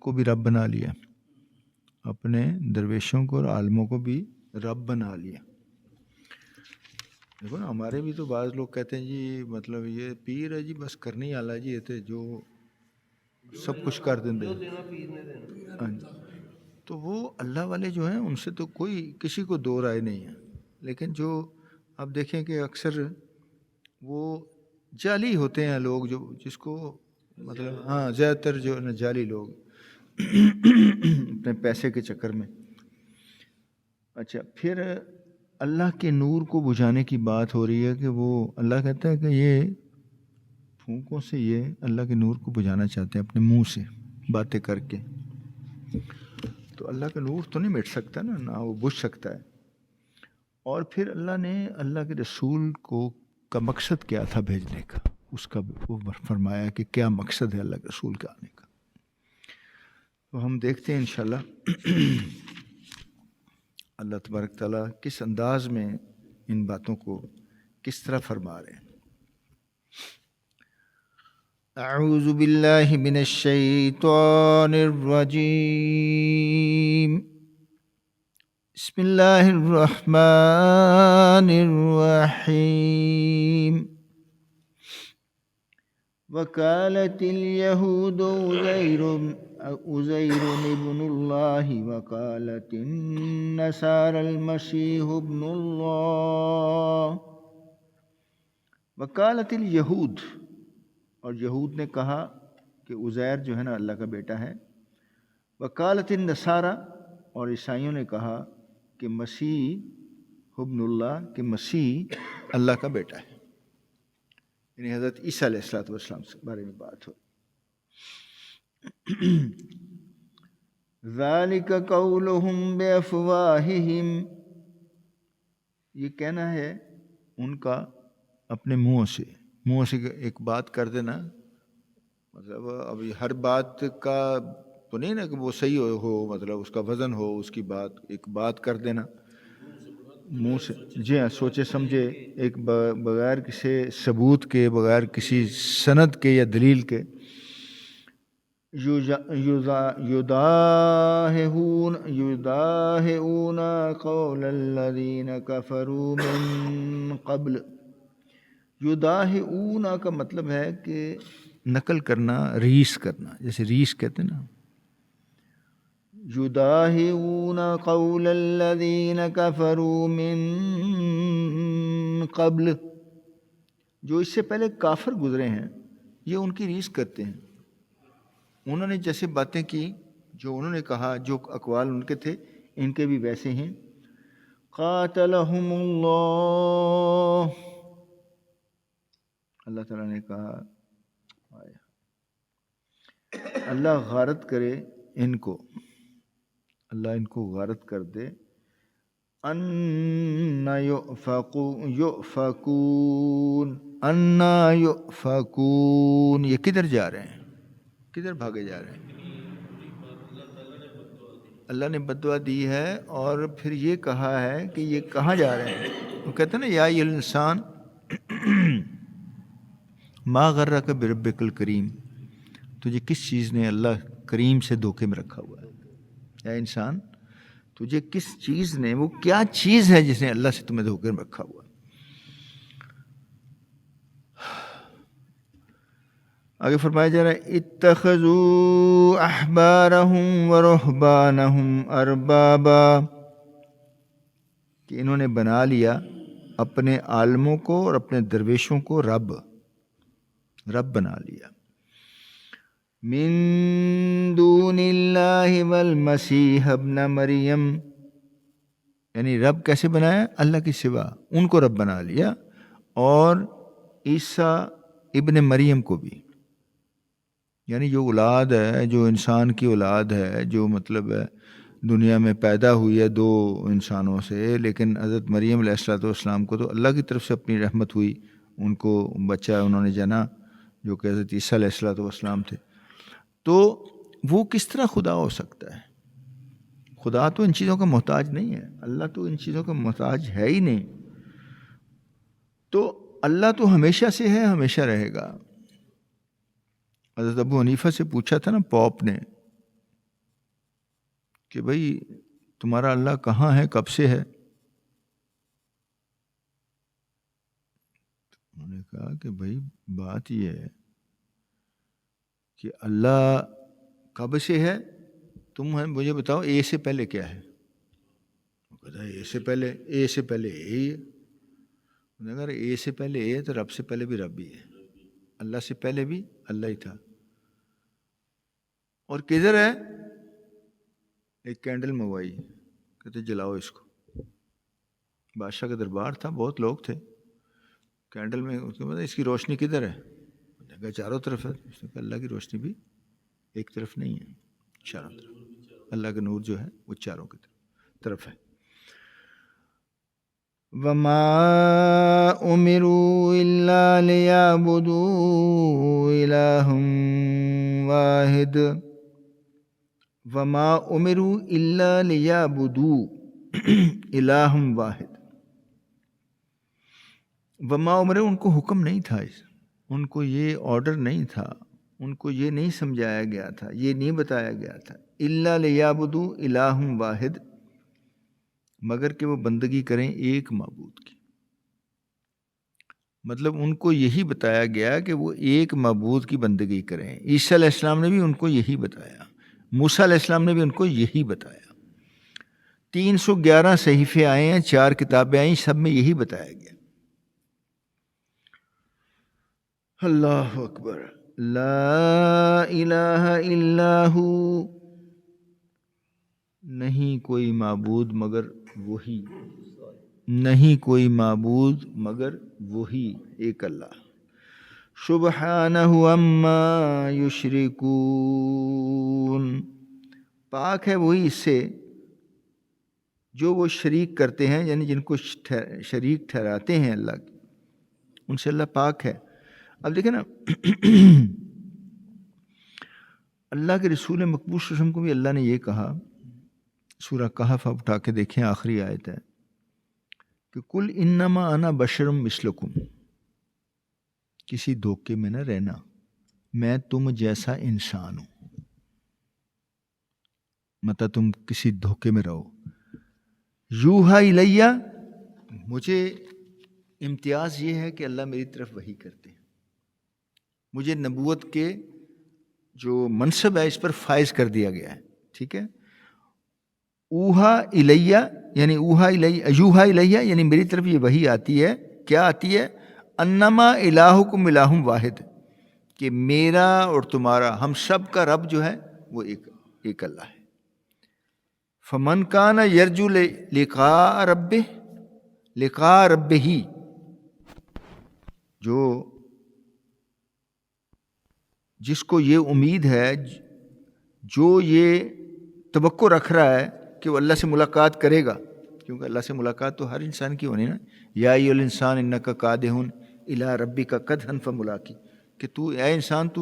کو بھی رب بنا لیا، اپنے درویشوں کو اور عالموں کو بھی رب بنا لیا۔ دیکھو نا، ہمارے بھی تو بعض لوگ کہتے ہیں جی مطلب یہ پیر ہے جی، بس کرنی والا جی، یہ جو سب کچھ کر دیں۔ تو وہ اللہ والے جو ہیں ان سے تو کوئی کسی کو دو رائے نہیں ہے، لیکن جو اب دیکھیں کہ اکثر وہ جعلی ہوتے ہیں لوگ، جو جس کو مطلب زیادہ تر جو نا جعلی لوگ اپنے پیسے کے چکر میں۔ اچھا، پھر اللہ کے نور کو بجھانے کی بات ہو رہی ہے کہ وہ اللہ کہتا ہے کہ یہ پھونکوں سے یہ اللہ کے نور کو بجھانا چاہتے ہیں اپنے منہ سے باتیں کر کے، تو اللہ کا نور تو نہیں مٹ سکتا نا، نہ وہ بجھ سکتا ہے۔ اور پھر اللہ نے اللہ کے رسول کا مقصد کیا تھا بھیجنے کا، اس کا وہ فرمایا کہ کیا مقصد ہے اللہ کے رسول کے آنے کا۔ تو ہم دیکھتے ہیں انشاءاللہ اللہ تبارک تعالیٰ کس انداز میں ان باتوں کو کس طرح فرما رہے ہیں۔ اعوذ باللہ من الشیطان الرجیم، بسم اللہ الرحمن الرحیم۔ وقالت اليہود عزیر ابن اللہ وقالت النصارى المسیح ابن اللہ۔ وقالت الیہود، اور یہود نے کہا کہ عزیر جو ہے نا اللہ کا بیٹا ہے۔ وقالت النصارى، اور عیسائیوں نے کہا کہ مسیح ابن اللہ، کہ مسیح اللہ کا بیٹا ہے، یعنی حضرت عیسیٰ علیہ السلام کے بارے میں بات ہو۔ ذالک قولہم بافواہہم، یہ کہنا ہے ان کا اپنے منہ سے ایک بات کر دینا، مطلب اب ہر بات کا تو نہیں نا کہ وہ صحیح ہو، مطلب اس کا وزن ہو، اس کی بات ایک بات کر دینا منہ سے، جی ہاں، سوچے سمجھے، ایک بغیر کسی ثبوت کے، بغیر کسی سند کے یا دلیل کے، یداہئون قول الذین کفروا من قبل۔ یداہئون کا مطلب ہے کہ نقل کرنا، ریس کرنا، جیسے ریس کہتے ہیں نا۔ یداہئون قول الذین کفروا من قبل، جو اس سے پہلے کافر گزرے ہیں یہ ان کی ریس کرتے ہیں، انہوں نے جیسے باتیں کی، جو انہوں نے کہا، جو اقوال ان کے تھے، ان کے بھی ویسے ہیں۔ قاتلہم اللہ، اللہ تعالیٰ نے کہا اللہ غارت کرے ان کو، اللہ ان کو غارت کر دے۔ انا یؤفکون، یہ کدھر جا رہے ہیں، کدھر بھاگے جا رہے ہیں؟ اللہ نے بددعا دی ہے، اور پھر یہ کہا ہے کہ یہ کہاں جا رہے ہیں۔ وہ کہتے ہیں نا یا ایھا الانسان ما غرک بربک الکریم، تجھے کس چیز نے اللہ کریم سے دھوکے میں رکھا ہوا ہے؟ اے انسان، تجھے کس چیز نے، وہ کیا چیز ہے جس نے اللہ سے تمہیں دھوکے میں رکھا ہوا ہے؟ آگے فرمایا جا رہا ہے اتخذوا احبارهم ورهبانهم اربابا، کہ انہوں نے بنا لیا اپنے عالموں کو اور اپنے درویشوں کو رب بنا لیا۔ من دون اللہ والمسیح ابن مریم، یعنی رب کیسے بنایا؟ اللہ کے سوا ان کو رب بنا لیا، اور عیسیٰ ابن مریم کو بھی، یعنی جو اولاد ہے، جو انسان کی اولاد ہے، جو مطلب ہے دنیا میں پیدا ہوئی ہے دو انسانوں سے، لیکن حضرت مریم علیہ السلام کو تو اللہ کی طرف سے اپنی رحمت ہوئی، ان کو بچہ انہوں نے جنا جو کہ حضرت عیسیٰ علیہ السلام تھے۔ تو وہ کس طرح خدا ہو سکتا ہے؟ خدا تو ان چیزوں کا محتاج نہیں ہے، اللہ تو ان چیزوں کا محتاج ہے ہی نہیں۔ تو اللہ تو ہمیشہ سے ہے، ہمیشہ رہے گا۔ حضرت ابو حنیفہ سے پوچھا تھا نا پوپ نے کہ بھئی تمہارا اللہ کہاں ہے، کب سے ہے؟ انہوں نے کہا کہ بھئی بات یہ ہے کہ اللہ کب سے ہے، تم مجھے بتاؤ اے سے پہلے کیا ہے؟ وہ کہتا ہے اے سے پہلے اے ہی ہے۔ اگر اے سے پہلے اے تو رب سے پہلے بھی رب ہی ہے، اللہ سے پہلے بھی اللہ ہی تھا۔ اور کدھر ہے؟ ایک کینڈل منگوائی، کہتے جلاؤ اس کو۔ بادشاہ کا دربار تھا، بہت لوگ تھے۔ کینڈل میں اس کے بعد اس کی روشنی کدھر ہے؟ کہا چاروں طرف ہے۔ اس نے کہا اللہ کی روشنی بھی ایک طرف نہیں ہے، چاروں طرف۔ اللہ کا نور جو ہے وہ چاروں کی طرف ہے۔ وَمَا أُمِرُوا إِلَّا لِيَعْبُدُوا إِلَٰهًا وَاحِدًا وَمَا أُمِرُوا إِلَّا لِيَعْبُدُوا إِلَٰهًا وَاحِدًا۔ وَمَا أُمِرُوا، ان کو حکم نہیں تھا، ان کو یہ آرڈر نہیں تھا، ان کو یہ نہیں سمجھایا گیا تھا، یہ نہیں بتایا گیا تھا، إِلَّا لِيَعْبُدُوا إِلَٰهًا وَاحِدًا، مگر کہ وہ بندگی کریں ایک معبود کی۔ مطلب ان کو یہی بتایا گیا کہ وہ ایک معبود کی بندگی کریں۔ عیسیٰ علیہ السلام نے بھی ان کو یہی بتایا، موسیٰ علیہ السلام نے بھی ان کو یہی بتایا۔ 311 صحیفے آئے ہیں، 4 کتابیں آئیں، سب میں یہی بتایا گیا۔ اللہ اکبر، لا الہ الا ہو، نہیں کوئی معبود مگر وہی، نہیں کوئی معبود مگر وہی ایک اللہ، سبحانہ عما یشرکون، پاک ہے وہی اس سے جو وہ شریک کرتے ہیں، یعنی جن کو شریک ٹھہراتے ہیں اللہ کی، ان سے اللہ پاک ہے۔ اب دیکھیں نا، اللہ کے رسول مقبول صلی اللہ علیہ وسلم کو بھی اللہ نے یہ کہا، سورہ کہف آپ اٹھا کے دیکھیں، آخری آیت ہے کہ کل انما انا بشر مثلکم، کسی دھوکے میں نہ رہنا، میں تم جیسا انسان ہوں، مطلب تم کسی دھوکے میں رہو۔ یوحا الیہ، مجھے امتیاز یہ ہے کہ اللہ میری طرف وحی کرتے ہیں، مجھے نبوت کے جو منصب ہے اس پر فائز کر دیا گیا ہے، ٹھیک ہے۔ اوحا الیہ یعنی اوحا الیہ، یوحا الیہ یعنی میری طرف یہ وحی آتی ہے، کیا آتی ہے؟ انما الہکم الہ واحد، کہ میرا اور تمہارا، ہم سب کا رب جو ہے وہ ایک اللہ ہے۔ فمن کان یرجو لقاء ربہ، جس کو یہ امید ہے، جو یہ توقع رکھ رہا ہے کہ وہ اللہ سے ملاقات کرے گا، کیونکہ اللہ سے ملاقات تو ہر انسان کی ہونی نا، یا ایھا الانسان انک کادح الی ربک کدحا فملاقی، کہ تو اے انسان تو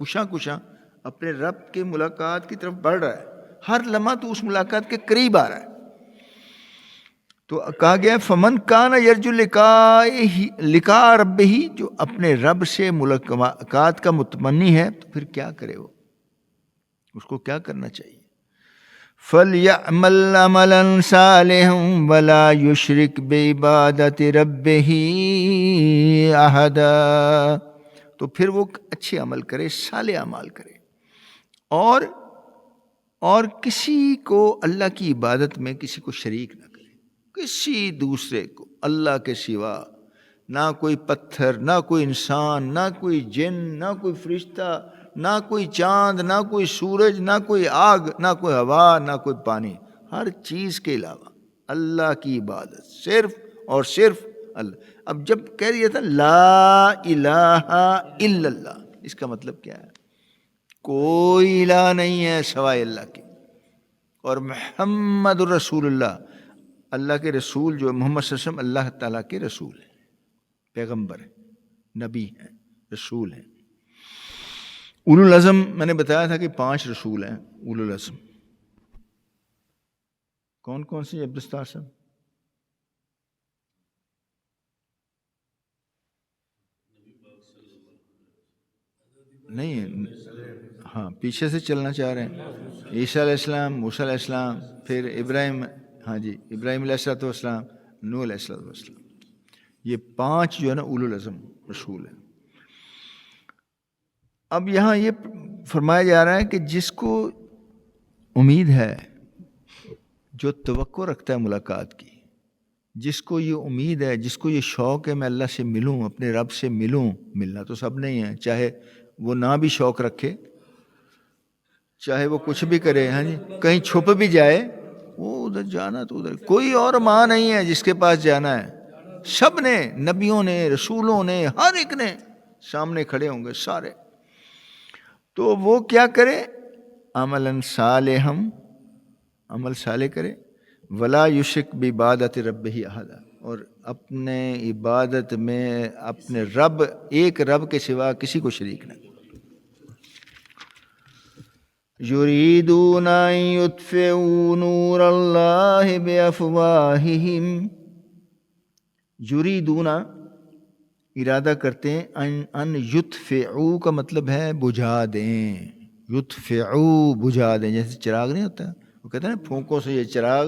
کشاں اپنے رب کے ملاقات کی طرف بڑھ رہا ہے، ہر لمحہ تو اس ملاقات کے قریب آ رہا ہے۔ تو کہا گیا فمن کان یرجو لقاء ربہ، جو اپنے رب سے ملاقات کا متمنی ہے، تو پھر کیا کرے وہ، اس کو کیا کرنا چاہیے؟ فَلْيَعْمَلْ عَمَلًا صَالِحًا وَلَا يُشْرِكْ بِعِبَادَةِ رَبِّهِ أَحَدًا، تو پھر وہ اچھے عمل کرے، صالح اعمال کرے، اور کسی کو اللہ کی عبادت میں کسی کو شریک نہ کرے، کسی دوسرے کو اللہ کے سوا، نہ کوئی پتھر، نہ کوئی انسان، نہ کوئی جن، نہ کوئی فرشتہ، نہ کوئی چاند، نہ کوئی سورج، نہ کوئی آگ، نہ کوئی ہوا، نہ کوئی پانی، ہر چیز کے علاوہ اللہ کی عبادت صرف اور صرف اللہ۔ اب جب کہہ دیا تھا لا الہ الا اللہ، اس کا مطلب کیا ہے؟ کوئی الہ نہیں ہے سوائے اللہ کے، اور محمد الرسول اللہ، اللہ کے رسول جو محمد صلی اللہ علیہ وسلم اللہ تعالیٰ کے رسول ہیں، پیغمبر ہیں، نبی ہیں، رسول ہیں۔ اولو العزم میں نے بتایا تھا کہ 5 رسول ہیں اولو العزم، کون کون سے؟ عبدالستار صاحب نہیں، ہاں پیچھے سے چلنا چاہ رہے ہیں. عیسیٰ علیہ السلام، موسیٰ علیہ السلام، پھر ابراہیم، ہاں جی ابراہیم علیہ السلام، نوح علیہ السلام. یہ 5 جو ہے نا اولو العزم رسول ہیں. اب یہاں یہ فرمایا جا رہا ہے کہ جس کو امید ہے، جو توقع رکھتا ہے ملاقات کی، جس کو یہ امید ہے، جس کو یہ شوق ہے میں اللہ سے ملوں، اپنے رب سے ملوں. ملنا تو سب نہیں ہے، چاہے وہ نہ بھی شوق رکھے، چاہے وہ کچھ بھی کرے، ہاں جی کہیں چھپ بھی جائے، وہ ادھر جانا تو ادھر. کوئی اور ماں نہیں ہے جس کے پاس جانا ہے. سب نے، نبیوں نے، رسولوں نے، ہر ایک نے سامنے کھڑے ہوں گے سارے. تو وہ کیا کرے؟ عملاً صالحا، عمل صالح کرے. ولا یشرک بعبادت ربہ احدا، اور اپنے عبادت میں اپنے رب، ایک رب کے سوا کسی کو شریک نہ. یریدون ان یطفئوا نور اللہ بافواہہم، یریدون ارادہ کرتے ہیں، ان یطفئوا کا مطلب ہے بجھا دیں. یطفئوا بجھا دیں، جیسے چراغ نہیں ہوتا، وہ کہتے ہیں نا پھونکوں سے یہ چراغ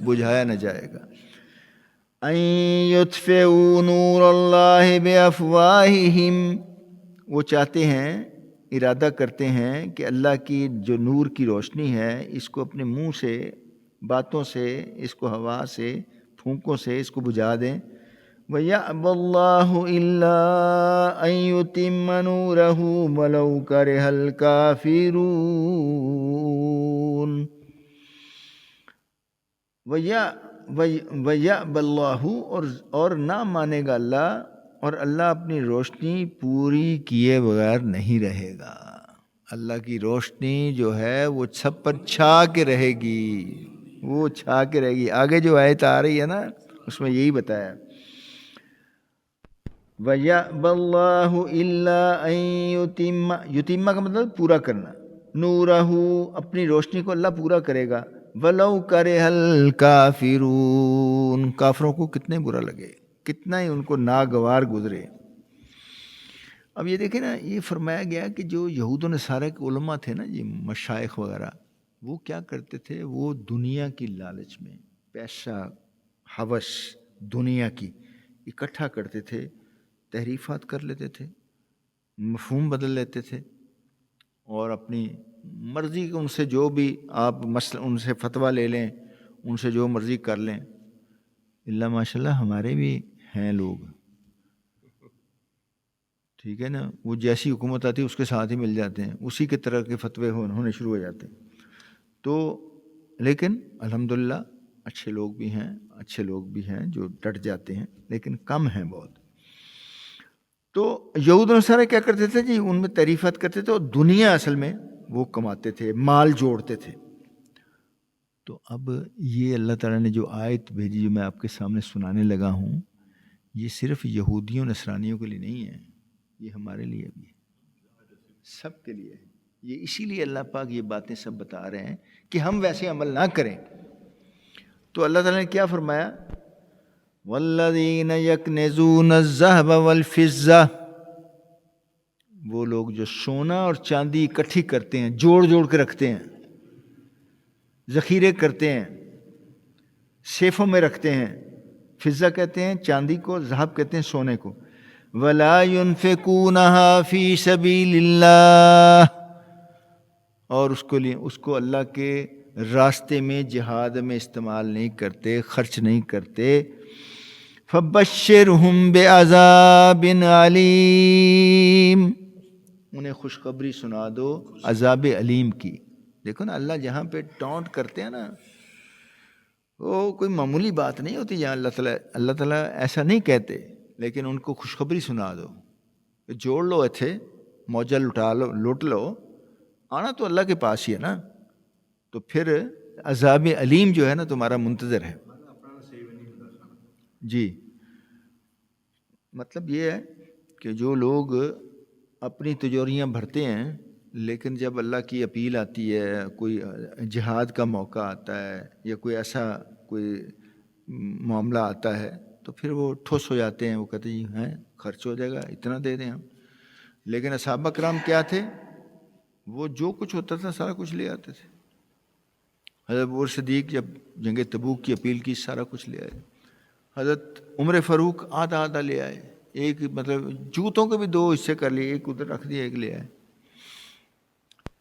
بجھایا نہ جائے گا. ان یطفئوا نور اللہ بافواہہم، وہ چاہتے ہیں، ارادہ کرتے ہیں کہ اللہ کی جو نور کی روشنی ہے اس کو اپنے منہ سے، باتوں سے، اس کو ہوا سے، پھونکوں سے اس کو بجھا دیں. وَيَأْبَى اللَّهُ إِلَّا أَن يُتِمَّ نُورَهُ وَلَوْ كَرِهَ الْكَافِرُونَ. وَيَأْبَى اللَّهُ، اور نہ مانے گا اللہ، اور اللہ اپنی روشنی پوری کیے بغیر نہیں رہے گا. اللہ کی روشنی جو ہے وہ سب پر چھا کے رہے گی، وہ چھا کے رہے گی. آگے جو آیت آ رہی ہے نا اس میں یہی بتایا. وَيَأْبَى اللَّهُ إِلَّا أَن يُتِمَّ، یتیمہ کا مطلب پورا کرنا. نورہو، اپنی روشنی کو اللہ پورا کرے گا. وَلَوْ كَرِهَ الْكَافِرُونَ، کافروں کو کتنے برا لگے، کتنا ہی ان کو ناگوار گزرے. اب یہ دیکھیں نا، یہ فرمایا گیا کہ جو یہود و نصارہ کے علماء تھے نا جی، مشائخ وغیرہ، وہ کیا کرتے تھے؟ وہ دنیا کی لالچ میں، پیسہ، ہوس دنیا کی اکٹھا کرتے تھے، تحریفات کر لیتے تھے، مفہوم بدل لیتے تھے، اور اپنی مرضی کے ان سے جو بھی آپ مسئلہ ان سے فتویٰ لے لیں، ان سے جو مرضی کر لیں. اللہ ماشاء اللہ ہمارے بھی ہیں لوگ، ٹھیک ہے نا، وہ جیسی حکومت آتی ہے اس کے ساتھ ہی مل جاتے ہیں، اسی کے طرح کے فتوے ہونے شروع ہو جاتے ہیں. تو لیکن الحمدللہ اچھے لوگ بھی ہیں، اچھے لوگ بھی ہیں جو ڈٹ جاتے ہیں، لیکن کم ہیں بہت. تو یہود و نصارہ کیا کرتے تھے جی؟ ان میں تعریفات کرتے تھے، اور دنیا اصل میں وہ کماتے تھے، مال جوڑتے تھے. تو اب یہ اللہ تعالیٰ نے جو آیت بھیجی جو میں آپ کے سامنے سنانے لگا ہوں، یہ صرف یہودیوں نصرانیوں کے لیے نہیں ہے، یہ ہمارے لیے بھی ہے، سب کے لیے ہے. یہ اسی لیے اللہ پاک یہ باتیں سب بتا رہے ہیں کہ ہم ویسے عمل نہ کریں. تو اللہ تعالیٰ نے کیا فرمایا؟ وَالَّذِينَ يَكْنِزُونَ الذَّهَبَ وَالْفِضَّةَ، وہ لوگ جو سونا اور چاندی اکٹھی کرتے ہیں، جوڑ جوڑ کے رکھتے ہیں، ذخیرے کرتے ہیں، سیفوں میں رکھتے ہیں. فضہ کہتے ہیں چاندی کو، ذهب کہتے ہیں سونے کو. وَلَا يُنْفِقُونَهَا فِي سَبِيلِ اللَّهِ، اور اس کو اللہ کے راستے میں، جہاد میں استعمال نہیں کرتے، خرچ نہیں کرتے. فَبَشِّرْهُمْ بِعَذَابٍ عَلِيمٍ، انہیں خوشخبری سنا دو عذاب علیم کی. دیکھو نا، اللہ جہاں پہ ٹونٹ کرتے ہیں نا، وہ کوئی معمولی بات نہیں ہوتی. جہاں اللہ تعالیٰ ایسا نہیں کہتے، لیکن ان کو خوشخبری سنا دو، جوڑ لو، ایتھے موجہ لوٹ لو، آنا تو اللہ کے پاس ہی ہے نا. تو پھر عذاب علیم جو ہے نا تمہارا منتظر ہے. جی، مطلب یہ ہے کہ جو لوگ اپنی تجوریاں بھرتے ہیں، لیکن جب اللہ کی اپیل آتی ہے، کوئی جہاد کا موقع آتا ہے، یا کوئی ایسا کوئی معاملہ آتا ہے، تو پھر وہ ٹھوس ہو جاتے ہیں. وہ کہتے ہیں خرچ ہو جائے گا، اتنا دے دیں ہم. لیکن صحابہ کرام کیا تھے؟ وہ جو کچھ ہوتا تھا سارا کچھ لے آتے تھے. حضرت ابو بکر صدیق جب جنگ تبوک کی اپیل کی سارا کچھ لے آئے. حضرت عمر فاروق آدھا آدھا لے آئے. ایک مطلب جوتوں کے بھی 2 حصے کر لیے, ایک ادھر رکھ دیا, ایک لے آئے.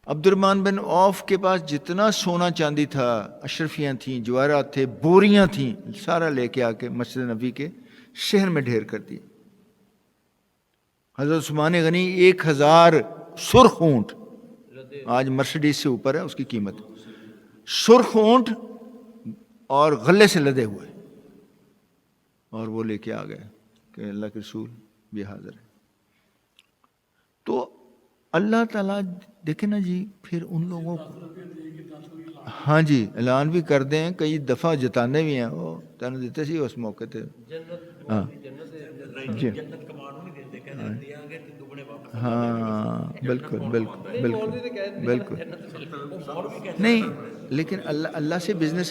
عبد الرحمن بن عوف کے پاس جتنا سونا چاندی تھا, اشرفیاں تھیں, جواہرات تھے, بوریاں تھیں, سارا لے کے آ کے مسجد نبوی کے شہر میں ڈھیر کر دی. حضرت عثمان غنی 1000 سرخ اونٹ, آج مرسیڈیز سے اوپر ہے اس کی قیمت, سرخ اونٹ اور غلے سے لدے ہوئے, اور وہ لے کے آ گئے کہ اللہ کے رسول بھی حاضر ہے. تو اللہ تعالیٰ دیکھیں نا جی, پھر ان لوگوں کو ہاں جی اعلان بھی کر دیں, کئی دفعہ جتانے بھی ہیں, وہ تینوں دیتے سی اس موقع تے. ہاں جی ہاں بالکل بالکل بالکل بالکل نہیں, لیکن اللہ سے بزنس